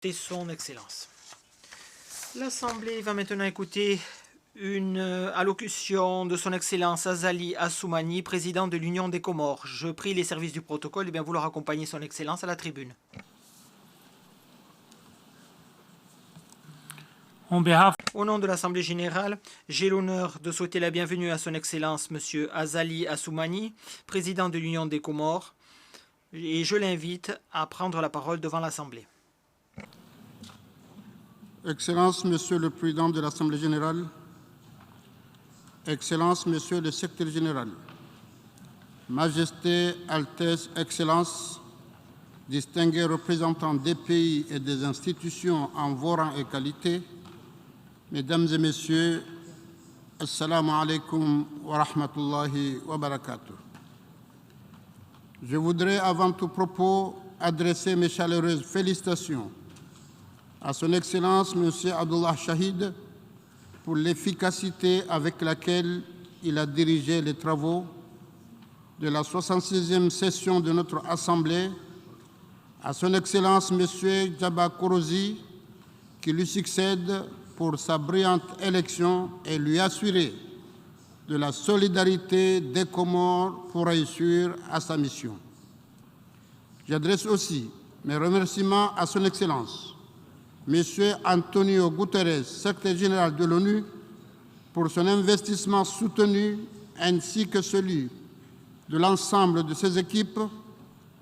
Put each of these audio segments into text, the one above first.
et son Excellence. L'Assemblée va maintenant écouter une allocution de son Excellence Azali Assoumani, président de l'Union des Comores. Je prie les services du protocole de bien vouloir accompagner son Excellence à la tribune. Au nom de l'Assemblée générale, j'ai l'honneur de souhaiter la bienvenue à son Excellence M. Azali Assoumani, président de l'Union des Comores, et je l'invite à prendre la parole devant l'Assemblée. Excellence, Monsieur le Président de l'Assemblée générale, Excellence, Monsieur le Secrétaire général, Majesté, Altesse, Excellence, distingués représentants des pays et des institutions en vos rangs et qualités, Mesdames et Messieurs, Assalamu alaikum wa rahmatullahi wa barakatuh. Je voudrais avant tout propos adresser mes chaleureuses félicitations à son Excellence M. Abdullah Shahid pour l'efficacité avec laquelle il a dirigé les travaux de la 66e session de notre Assemblée, à son Excellence M. Djaba Korozi, qui lui succède pour sa brillante élection et lui assurer de la solidarité des Comores pour réussir à sa mission. J'adresse aussi mes remerciements à son Excellence M. Antonio Guterres, secrétaire général de l'ONU, pour son investissement soutenu ainsi que celui de l'ensemble de ses équipes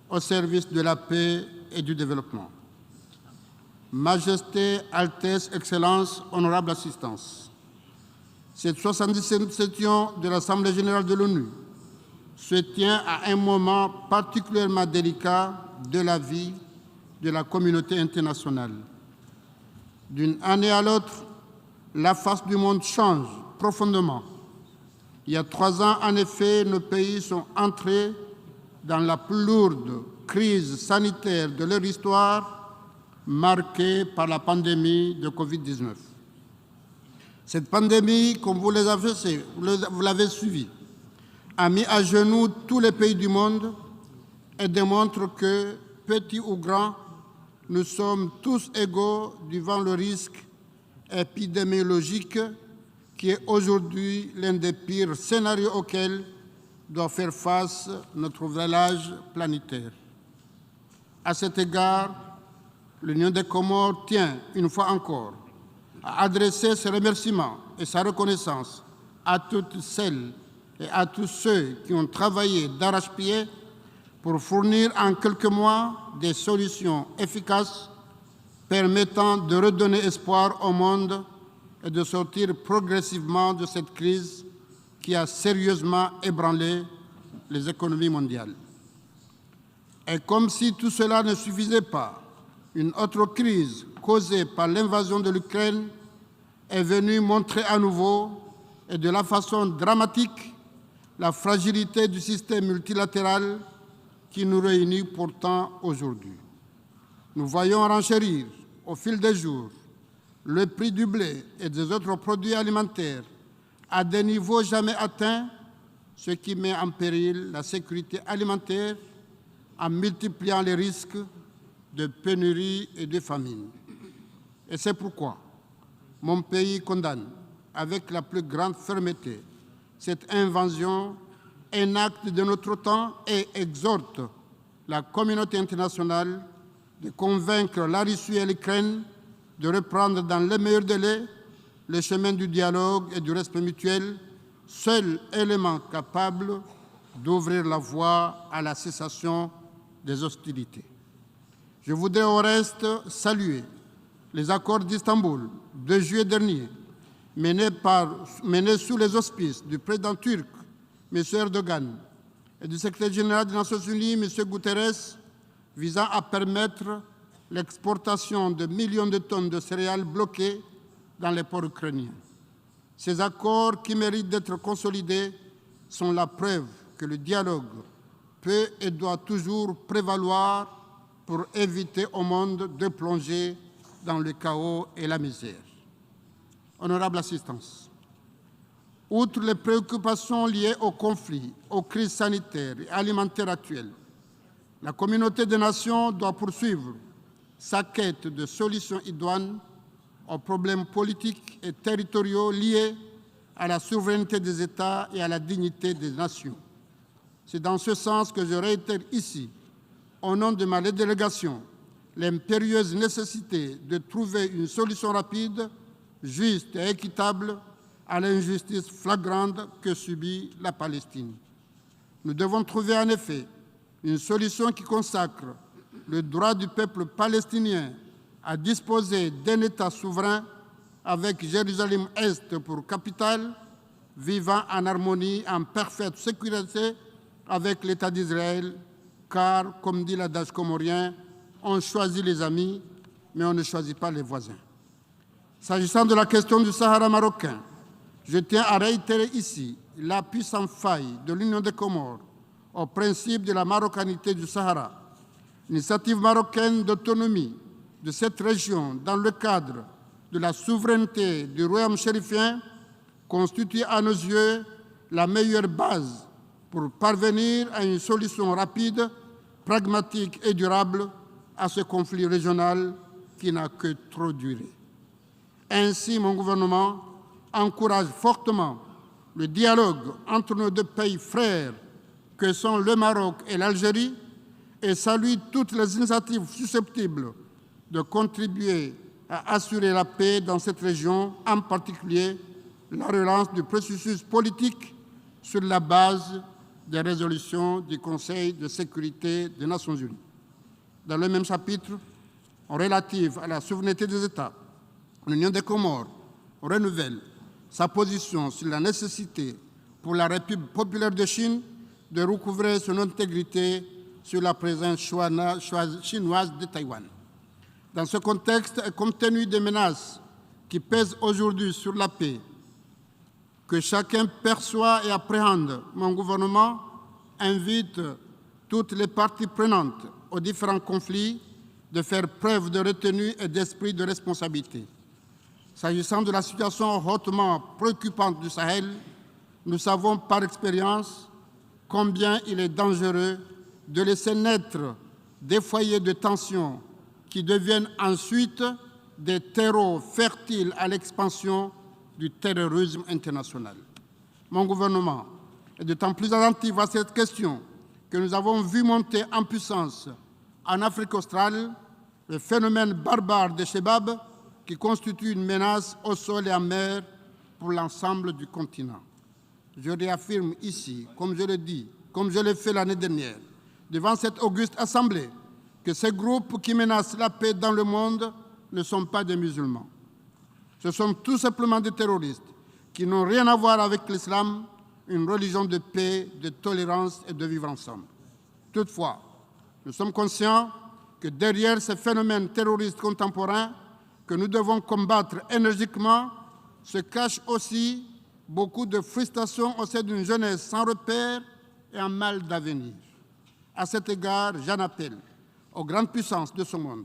au service de la paix et du développement. Majesté, Altesse, Excellence, honorable assistance, cette 77e session de l'Assemblée générale de l'ONU se tient à un moment particulièrement délicat de la vie de la communauté internationale. D'une année à l'autre, la face du monde change profondément. Il y a 3 ans, en effet, nos pays sont entrés dans la plus lourde crise sanitaire de leur histoire, marquée par la pandémie de Covid-19. Cette pandémie, comme vous l'avez suivi, a mis à genoux tous les pays du monde et démontre que, petits ou grands, nous sommes tous égaux devant le risque épidémiologique qui est aujourd'hui l'un des pires scénarios auxquels doit faire face notre village planétaire. À cet égard, l'Union des Comores tient, une fois encore, à adresser ses remerciements et sa reconnaissance à toutes celles et à tous ceux qui ont travaillé d'arrache-pied pour fournir en quelques mois des solutions efficaces permettant de redonner espoir au monde et de sortir progressivement de cette crise qui a sérieusement ébranlé les économies mondiales. Et comme si tout cela ne suffisait pas, une autre crise causée par l'invasion de l'Ukraine est venue montrer à nouveau et de la façon dramatique la fragilité du système multilatéral qui nous réunit pourtant aujourd'hui. Nous voyons renchérir au fil des jours le prix du blé et des autres produits alimentaires à des niveaux jamais atteints, ce qui met en péril la sécurité alimentaire en multipliant les risques de pénurie et de famine. Et c'est pourquoi mon pays condamne avec la plus grande fermeté cette invasion, un acte de notre temps, et exhorte la communauté internationale de convaincre la Russie et l'Ukraine de reprendre dans les meilleurs délais le chemin du dialogue et du respect mutuel, seul élément capable d'ouvrir la voie à la cessation des hostilités. Je voudrais au reste saluer les accords d'Istanbul de juillet dernier, menés sous les auspices du président turc, M. Erdogan, et du secrétaire général des Nations Unies, M. Guterres, visant à permettre l'exportation de millions de tonnes de céréales bloquées dans les ports ukrainiens. Ces accords, qui méritent d'être consolidés, sont la preuve que le dialogue peut et doit toujours prévaloir pour éviter au monde de plonger dans le chaos et la misère. Honorable assistance, outre les préoccupations liées aux conflits, aux crises sanitaires et alimentaires actuelles, la communauté des nations doit poursuivre sa quête de solutions idoines aux problèmes politiques et territoriaux liés à la souveraineté des États et à la dignité des nations. C'est dans ce sens que je réitère ici, au nom de ma délégation, l'impérieuse nécessité de trouver une solution rapide, juste et équitable à l'injustice flagrante que subit la Palestine. Nous devons trouver en effet une solution qui consacre le droit du peuple palestinien à disposer d'un État souverain avec Jérusalem-Est pour capitale, vivant en harmonie, en parfaite sécurité avec l'État d'Israël, car, comme dit l'adage comorien, on choisit les amis, mais on ne choisit pas les voisins. S'agissant de la question du Sahara marocain, je tiens à réitérer ici l'appui sans faille de l'Union des Comores au principe de la marocanité du Sahara. L'initiative marocaine d'autonomie de cette région dans le cadre de la souveraineté du royaume chérifien constitue à nos yeux la meilleure base pour parvenir à une solution rapide, pragmatique et durable à ce conflit régional qui n'a que trop duré. Ainsi, mon gouvernement encourage fortement le dialogue entre nos deux pays frères que sont le Maroc et l'Algérie et salue toutes les initiatives susceptibles de contribuer à assurer la paix dans cette région, en particulier la relance du processus politique sur la base des résolutions du Conseil de sécurité des Nations unies. Dans le même chapitre, relatif à la souveraineté des États, l'Union des Comores renouvelle sa position sur la nécessité pour la République populaire de Chine de recouvrer son intégrité sur la présence chinoise de Taïwan. Dans ce contexte, et compte tenu des menaces qui pèsent aujourd'hui sur la paix, que chacun perçoit et appréhende, mon gouvernement invite toutes les parties prenantes aux différents conflits de faire preuve de retenue et d'esprit de responsabilité. S'agissant de la situation hautement préoccupante du Sahel, nous savons par expérience combien il est dangereux de laisser naître des foyers de tension qui deviennent ensuite des terreaux fertiles à l'expansion du terrorisme international. Mon gouvernement est d'autant plus attentif à cette question que nous avons vu monter en puissance en Afrique australe le phénomène barbare des Chebab qui constitue une menace au sol et en mer pour l'ensemble du continent. Je réaffirme ici, comme je l'ai fait l'année dernière, devant cette auguste assemblée, que ces groupes qui menacent la paix dans le monde ne sont pas des musulmans. Ce sont tout simplement des terroristes qui n'ont rien à voir avec l'islam, une religion de paix, de tolérance et de vivre ensemble. Toutefois, nous sommes conscients que derrière ces phénomènes terroristes contemporains que nous devons combattre énergiquement se cachent aussi beaucoup de frustration au sein d'une jeunesse sans repère et en mal d'avenir. À cet égard, j'en appelle aux grandes puissances de ce monde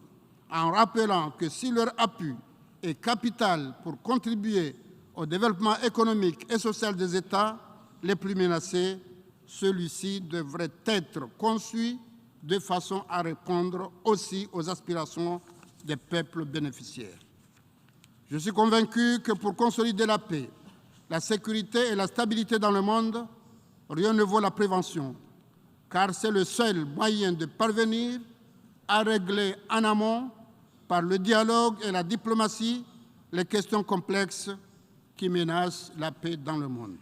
en rappelant que si leur appui est capital pour contribuer au développement économique et social des États les plus menacés, celui-ci devrait être conçu de façon à répondre aussi aux aspirations des peuples bénéficiaires. Je suis convaincu que pour consolider la paix, la sécurité et la stabilité dans le monde, rien ne vaut la prévention, car c'est le seul moyen de parvenir à régler en amont, par le dialogue et la diplomatie, les questions complexes qui menacent la paix dans le monde.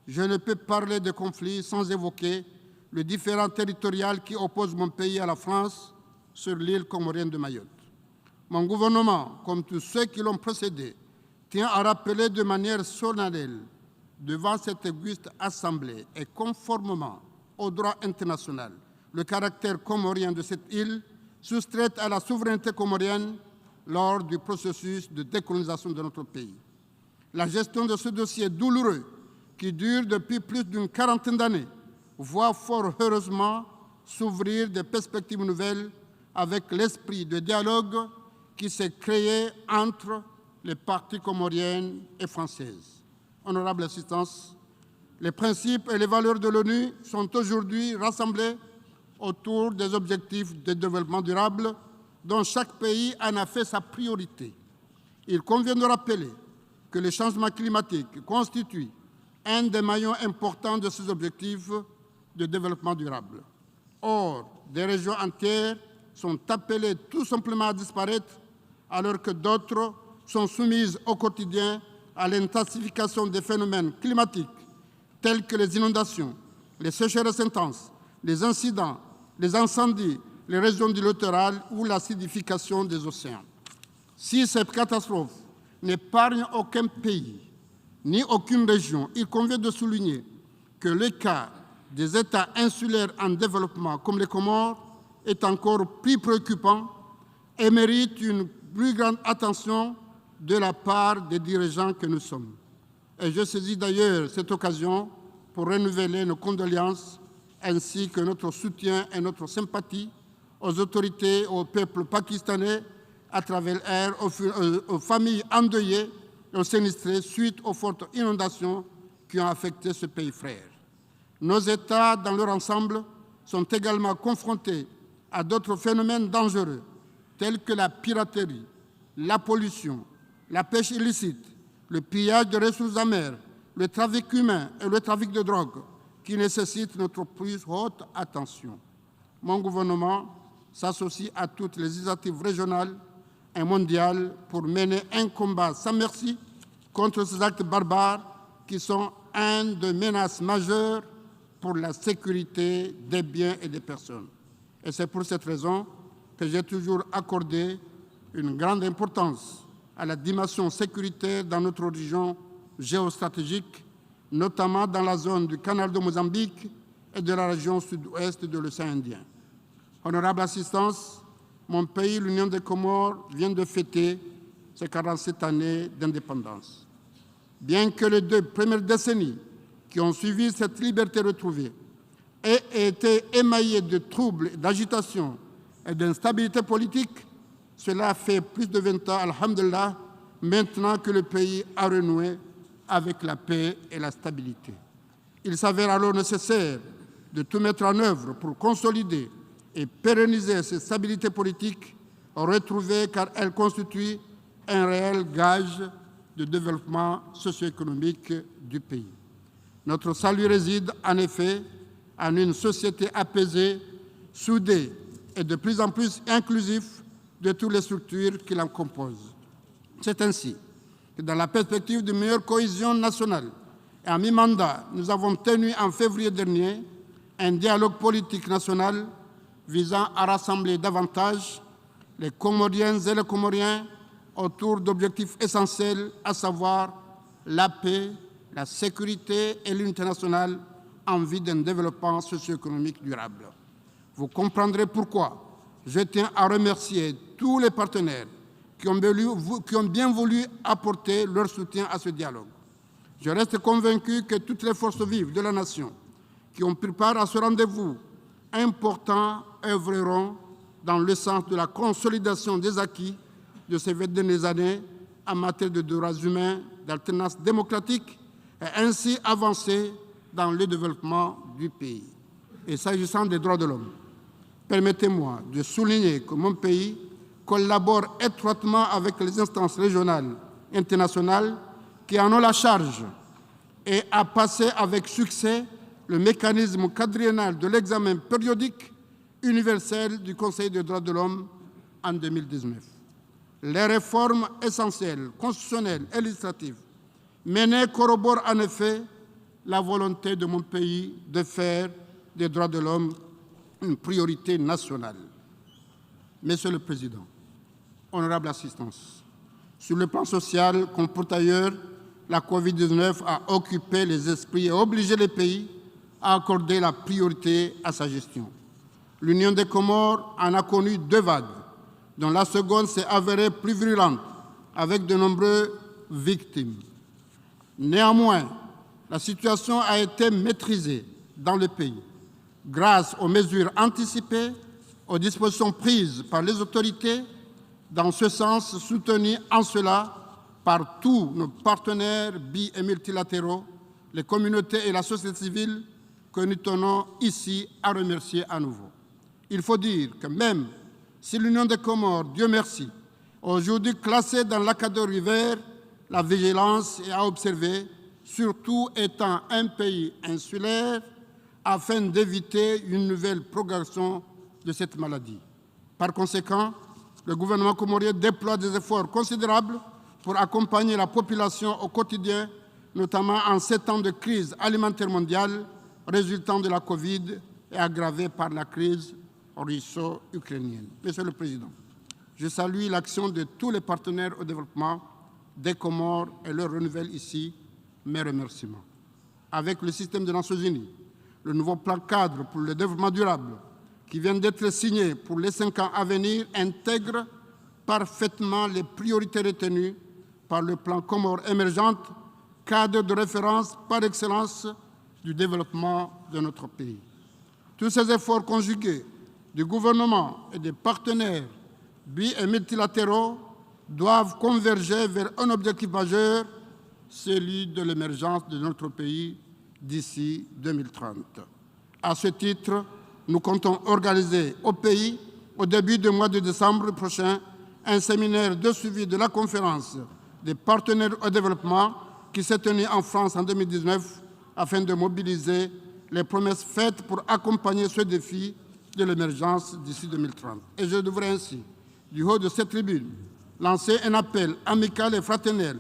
Je ne peux parler de conflits sans évoquer le différend territorial qui oppose mon pays à la France sur l'île comorienne de Mayotte. Mon gouvernement, comme tous ceux qui l'ont précédé, tient à rappeler de manière solennelle devant cette auguste assemblée et conformément au droit international le caractère comorien de cette île soustraite à la souveraineté comorienne lors du processus de décolonisation de notre pays. La gestion de ce dossier douloureux qui dure depuis plus d'une quarantaine d'années voit fort heureusement s'ouvrir des perspectives nouvelles avec l'esprit de dialogue qui s'est créé entre les parties comoriennes et françaises. Honorable Assistance, les principes et les valeurs de l'ONU sont aujourd'hui rassemblés autour des objectifs de développement durable dont chaque pays en a fait sa priorité. Il convient de rappeler que le changement climatique constitue un des maillons importants de ces objectifs de développement durable. Or, des régions entières sont appelées tout simplement à disparaître, alors que d'autres sont soumises au quotidien à l'intensification des phénomènes climatiques tels que les inondations, les sécheresses intenses, les incidents, les incendies, les régions du littoral ou l'acidification des océans. Si cette catastrophe n'épargne aucun pays ni aucune région, il convient de souligner que le cas des États insulaires en développement, comme les Comores, est encore plus préoccupant et mérite une plus grande attention de la part des dirigeants que nous sommes. Et je saisis d'ailleurs cette occasion pour renouveler nos condoléances ainsi que notre soutien et notre sympathie aux autorités et au peuple pakistanais, à travers elles, aux familles endeuillées et aux sinistrés suite aux fortes inondations qui ont affecté ce pays frère. Nos États, dans leur ensemble, sont également confrontés à d'autres phénomènes dangereux, tels que la piraterie, la pollution, la pêche illicite, le pillage de ressources en mer, le trafic humain et le trafic de drogue, qui nécessitent notre plus haute attention. Mon gouvernement s'associe à toutes les initiatives régionales et mondiales pour mener un combat sans merci contre ces actes barbares qui sont une des menaces majeures pour la sécurité des biens et des personnes. Et c'est pour cette raison que j'ai toujours accordé une grande importance à la dimension sécuritaire dans notre région géostratégique, notamment dans la zone du canal de Mozambique et de la région sud-ouest de l'océan Indien. Honorable Assistance, mon pays, l'Union des Comores, vient de fêter ses 47 années d'indépendance. Bien que les 2 premières décennies qui ont suivi cette liberté retrouvée aient été émaillées de troubles, d'agitation et d'instabilité politique, cela fait plus de 20 ans, alhamdulillah, maintenant que le pays a renoué avec la paix et la stabilité. Il s'avère alors nécessaire de tout mettre en œuvre pour consolider et pérenniser cette stabilité politique retrouvée, car elle constitue un réel gage de développement socio-économique du pays. Notre salut réside en effet en une société apaisée, soudée et de plus en plus inclusive de toutes les structures qui la composent. C'est ainsi que dans la perspective d'une meilleure cohésion nationale et à mi-mandat, nous avons tenu en février dernier un dialogue politique national visant à rassembler davantage les Comoriennes et les Comoriens autour d'objectifs essentiels, à savoir la paix, la sécurité et l'unité nationale en vue d'un développement socio-économique durable. Vous comprendrez pourquoi je tiens à remercier tous les partenaires qui ont bien voulu apporter leur soutien à ce dialogue. Je reste convaincu que toutes les forces vives de la nation qui ont pris part à ce rendez-vous important œuvreront dans le sens de la consolidation des acquis de ces 20 dernières années en matière de droits humains, d'alternance démocratique et ainsi avancer dans le développement du pays. Et s'agissant des droits de l'homme, permettez-moi de souligner que mon pays collabore étroitement avec les instances régionales et internationales qui en ont la charge et a passé avec succès le mécanisme quadriennal de l'examen périodique universel du Conseil des droits de l'homme en 2019. Les réformes essentielles, constitutionnelles et législatives menées corroborent en effet la volonté de mon pays de faire des droits de l'homme une priorité nationale. Monsieur le Président, honorable Assistance, sur le plan social, comme pour ailleurs, la COVID-19 a occupé les esprits et obligé les pays à accorder la priorité à sa gestion. L'Union des Comores en a connu 2 vagues, dont la seconde s'est avérée plus virulente, avec de nombreuses victimes. Néanmoins, la situation a été maîtrisée dans le pays grâce aux mesures anticipées, aux dispositions prises par les autorités, dans ce sens soutenues en cela par tous nos partenaires bi- et multilatéraux, les communautés et la société civile, que nous tenons ici à remercier à nouveau. Il faut dire que même Si l'Union des Comores, Dieu merci, aujourd'hui classée dans la catégorie vert, la vigilance est à observer, surtout étant un pays insulaire, afin d'éviter une nouvelle progression de cette maladie. Par conséquent, le gouvernement comorien déploie des efforts considérables pour accompagner la population au quotidien, notamment en ces temps de crise alimentaire mondiale résultant de la Covid et aggravée par la crise russo-ukrainienne. Monsieur le Président, je salue l'action de tous les partenaires au développement des Comores et leur renouvelle ici mes remerciements. Avec le système des Nations Unies, le nouveau plan cadre pour le développement durable qui vient d'être signé pour les 5 ans à venir intègre parfaitement les priorités retenues par le plan Comores émergente, cadre de référence par excellence du développement de notre pays. Tous ces efforts conjugués du gouvernement et des partenaires bi- et multilatéraux doivent converger vers un objectif majeur, celui de l'émergence de notre pays d'ici 2030. À ce titre, nous comptons organiser au pays, au début du mois de décembre prochain, un séminaire de suivi de la conférence des partenaires au développement qui s'est tenue en France en 2019 afin de mobiliser les promesses faites pour accompagner ce défi de l'émergence d'ici 2030. Et je devrais ainsi, du haut de cette tribune, lancer un appel amical et fraternel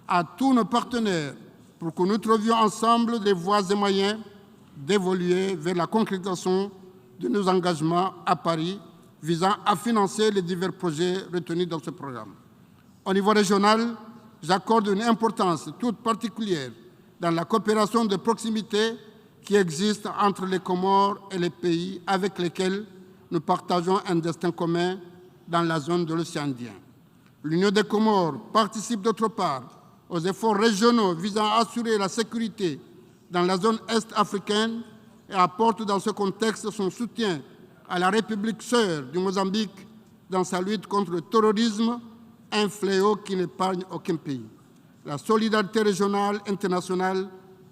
à tous nos partenaires pour que nous trouvions ensemble des voies et moyens d'évoluer vers la concrétisation de nos engagements à Paris visant à financer les divers projets retenus dans ce programme. Au niveau régional, j'accorde une importance toute particulière dans la coopération de proximité qui existe entre les Comores et les pays avec lesquels nous partageons un destin commun dans la zone de l'océan Indien. L'Union des Comores participe d'autre part aux efforts régionaux visant à assurer la sécurité dans la zone est-africaine et apporte dans ce contexte son soutien à la République sœur du Mozambique dans sa lutte contre le terrorisme, un fléau qui n'épargne aucun pays. La solidarité régionale internationale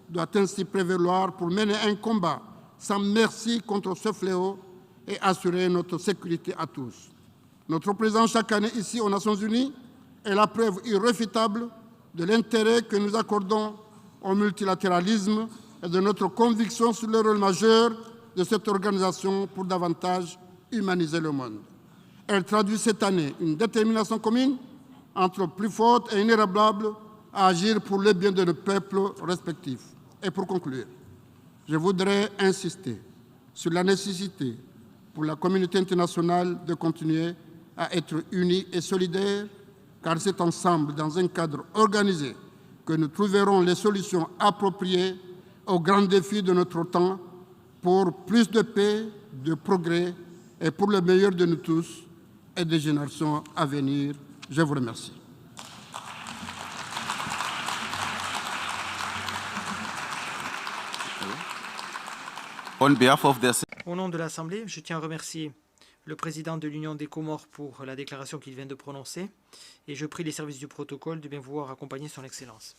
doit ainsi prévaloir pour mener un combat sans merci contre ce fléau et assurer notre sécurité à tous. Notre présence chaque année ici aux Nations Unies est la preuve irréfutable de l'intérêt que nous accordons au multilatéralisme et de notre conviction sur le rôle majeur de cette organisation pour davantage humaniser le monde. Elle traduit cette année une détermination commune entre plus forte et inébranlable à agir pour le bien de nos peuples respectifs. Et pour conclure, je voudrais insister sur la nécessité pour la communauté internationale de continuer à être unie et solidaire, car c'est ensemble, dans un cadre organisé, que nous trouverons les solutions appropriées aux grands défis de notre temps pour plus de paix, de progrès et pour le meilleur de nous tous et des générations à venir. Je vous remercie. Au nom de l'Assemblée, je tiens à remercier le président de l'Union des Comores pour la déclaration qu'il vient de prononcer et je prie les services du protocole de bien vouloir accompagner son Excellence.